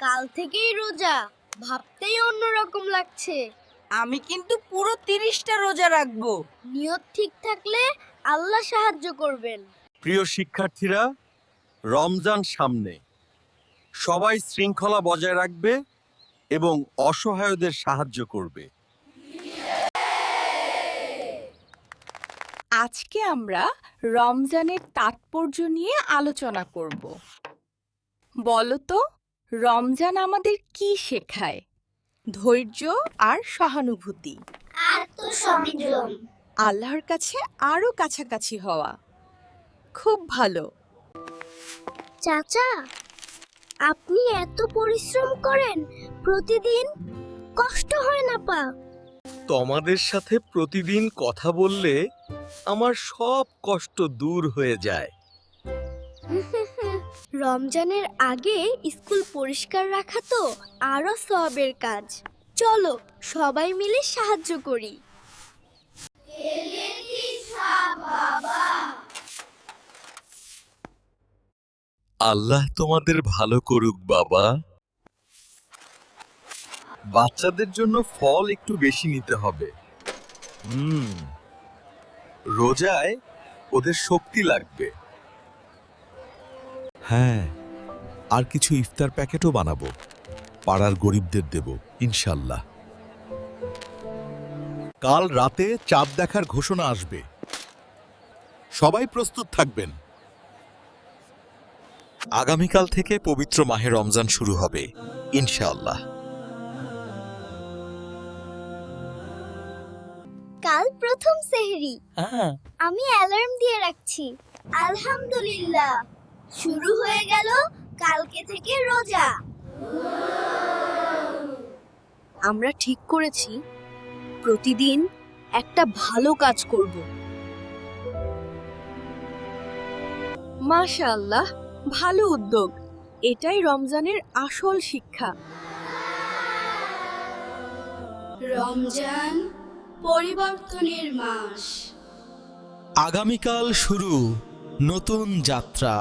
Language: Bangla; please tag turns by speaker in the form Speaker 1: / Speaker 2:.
Speaker 1: কাল থেকেই রোজা, ভাবতেই অন্যরকম লাগছে।
Speaker 2: আমি কিন্তু পুরো 30টা রোজা রাখবো।
Speaker 1: নিয়ত ঠিক থাকলে আল্লাহ সাহায্য করবেন।
Speaker 3: প্রিয় শিক্ষার্থীরা, রমজান সামনে। সবাই শৃঙ্খলা বজায় রাখবে এবং অসহায়দের সাহায্য করবে।
Speaker 4: আজকে আমরা রমজানের তাৎপর্য নিয়ে আলোচনা করব। বলো তো, রমজান আমাদের কি শেখায়? ধৈর্য আর সহানুভূতি,
Speaker 1: আত্মসংযম,
Speaker 4: আল্লাহর কাছে আরো কাছাকাছি হওয়া। খুব ভালো।
Speaker 1: চাচা, আপনি এত পরিশ্রম করেন প্রতিদিন, কষ্ট হয় না পা?
Speaker 3: তোমাদের সাথে প্রতিদিন কথা বললে আমার সব কষ্ট দূর হয়ে যায়।
Speaker 1: রমজানের আগে স্কুল পরিষ্কার রাখা তো আরো সওয়াবের কাজ। চলো সবাই মিলে সাহায্য করি।
Speaker 3: আল্লাহ তোমাদের ভালো করুক বাবা। বাচ্চাদের জন্য ফল একটু বেশি নিতে হবে। রোজায় ওদের শক্তি লাগবে।
Speaker 5: হ্যাঁ, আর কিছু ইফতার প্যাকেটও বানাবো, পাড়ার গরিবদের দেব ইনশাল্লাহ। কাল রাতে চাঁদ দেখার ঘোষণা আসবে, সবাই প্রস্তুত থাকবেন।
Speaker 3: আগামীকাল থেকে পবিত্র মাহে রমজান শুরু হবে ইনশাআল্লাহ।
Speaker 1: কাল প্রথম সেহরি, আমি অ্যালার্ম দিয়ে রাখছি। আলহামদুলিল্লাহ, শুরু হয়ে গেল কালকে থেকে রোজা।
Speaker 4: আমরা ঠিক করেছি প্রতিদিন একটা ভালো কাজ করব। মাশাআল্লাহ, ভালো উদ্যোগ। এটাই রমজানের আসল শিক্ষা।
Speaker 1: রমজান পরিবর্তনের মাস।
Speaker 5: আগামীকাল শুরু নতুন যাত্রা।